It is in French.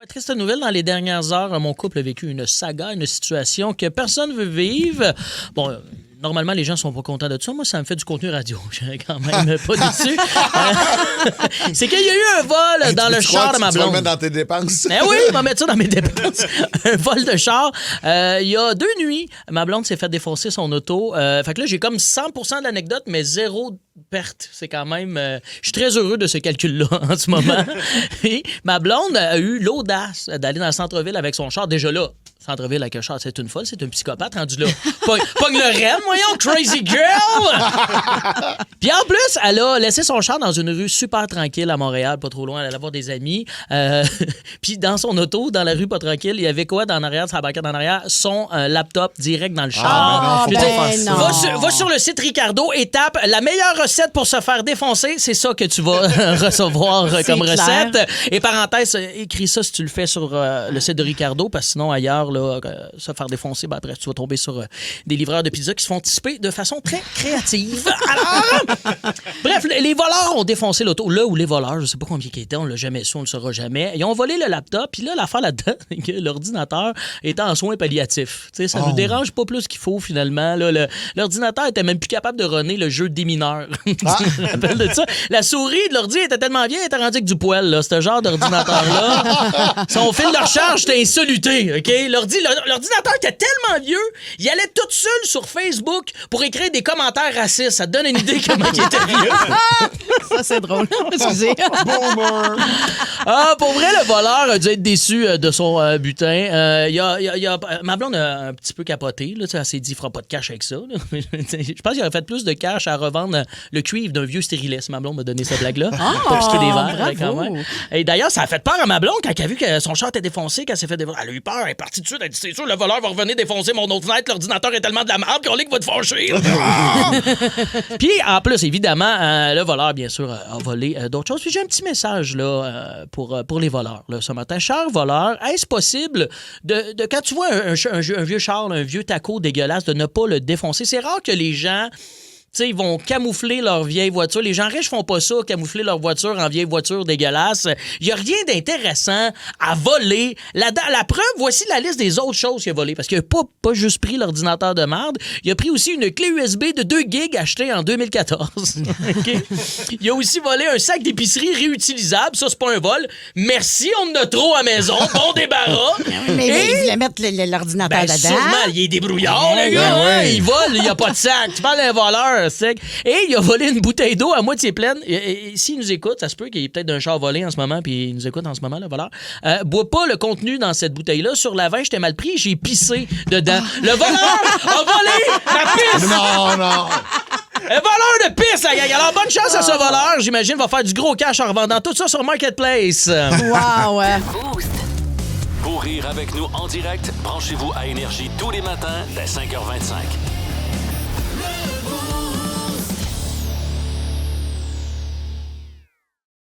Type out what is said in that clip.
triste nouvelle, dans les dernières heures, mon couple a vécu une saga, une situation que personne ne veut vivre. Bon, normalement, les gens sont pas contents de ça. Moi, ça me fait du contenu radio. Je suis quand même pas déçu. C'est qu'il y a eu un vol dans le char de ma blonde. Tu vas le mettre dans tes dépenses? Ben oui, je vais mettre ça dans mes dépenses. Un vol de char. Il y a 2 nuits, ma blonde s'est fait défoncer son auto. Fait que là, j'ai comme 100% de l'anecdote, mais zéro perte. C'est quand même... je suis très heureux de ce calcul-là en ce moment. Et ma blonde a eu l'audace d'aller dans le centre-ville avec son char. Déjà là, centre-ville avec un char, c'est une folle, c'est un psychopathe rendu là. Pogne le rem, voyons, crazy girl! Puis en plus, elle a laissé son char dans une rue super tranquille à Montréal, pas trop loin, elle allait voir des amis. Puis dans son auto, dans la rue pas tranquille, il y avait quoi en arrière, sa banquette en arrière? Son laptop direct dans le char. Va sur le site Ricardo et tape la meilleure recette pour se faire défoncer. C'est ça que tu vas recevoir comme recette. Et parenthèse, écris ça si tu le fais sur le site de Ricardo, parce que sinon ailleurs, là, se faire défoncer, ben après, tu vas tomber sur des livreurs de pizza qui se font typer de façon très créative. Alors, bref, les voleurs ont défoncé l'auto. Là où les voleurs, je sais pas combien ils étaient, on l'a jamais su, on le saura jamais. Ils ont volé le laptop, puis là, l'affaire là-dedans, c'est que l'ordinateur était en soins palliatifs. Tu sais, ça nous dérange pas plus qu'il faut, finalement. Là, l'ordinateur était même plus capable de runner le jeu des mineurs. Je me rappelle de ça. La souris de l'ordi était tellement vieille, elle était rendue avec du poil, là, ce genre d'ordinateur-là. Son fil de recharge était insoluté, OK? L'ordinateur était tellement vieux, il allait tout seul sur Facebook pour écrire des commentaires racistes. Ça te donne une idée comment il était vieux. Ça, c'est drôle. Excusez. Pour vrai, le voleur a dû être déçu de son butin. Ma blonde a un petit peu capoté. Là, elle s'est dit, il fera pas de cash avec ça. Je pense qu'il aurait fait plus de cash à revendre le cuivre d'un vieux stérilet. Ma blonde m'a donné cette blague-là. Pour piquer des verres, quand même. Et d'ailleurs, ça a fait peur à ma blonde quand elle a vu que son char était défoncé, qu'elle s'est fait défoncer. Elle a eu peur, elle est partie dessus. Elle a dit, c'est sûr, le voleur va revenir défoncer mon autre fenêtre. L'ordinateur est tellement de la merde qu'on lit qu'il va te fâcher. Puis, en plus, évidemment, le voleur, bien sûr, a volé d'autres choses. Puis j'ai un petit message là, pour les voleurs là, ce matin. Cher voleur, est-ce possible de quand tu vois un vieux char, un vieux taco dégueulasse, de ne pas le défoncer? C'est rare que les gens... Tu sais, ils vont camoufler leur vieille voiture. Les gens riches font pas ça, camoufler leur voiture en vieille voiture dégueulasse. Il y a rien d'intéressant à voler. La preuve, voici la liste des autres choses qu'il a volées. Parce qu'il a pas juste pris l'ordinateur de merde. Il a pris aussi une clé USB de 2 gigs achetée en 2014. Okay? Il a aussi volé un sac d'épicerie réutilisable. Ça, c'est pas un vol. Merci, on en a trop à maison. Bon débarras. Mais il voulait mettre l'ordinateur dedans. Sûrement, il est débrouillard, le gars. Il vole, il n'y a pas de sac. Tu parles d'un voleur. Sec. Et il a volé une bouteille d'eau à moitié pleine. Et s'il nous écoute, ça se peut qu'il y ait peut-être d'un char volé en ce moment, puis il nous écoute en ce moment, le voleur. Bois pas le contenu dans cette bouteille-là. Sur la 20, j'étais mal pris, j'ai pissé dedans. Le voleur a volé la pisse! Non. Un voleur de pisse, la gang. Alors, bonne chance à ce voleur. J'imagine va faire du gros cash en revendant tout ça sur Marketplace. Wow! Pour rire avec nous en direct, branchez-vous à Énergie tous les matins dès 5h25.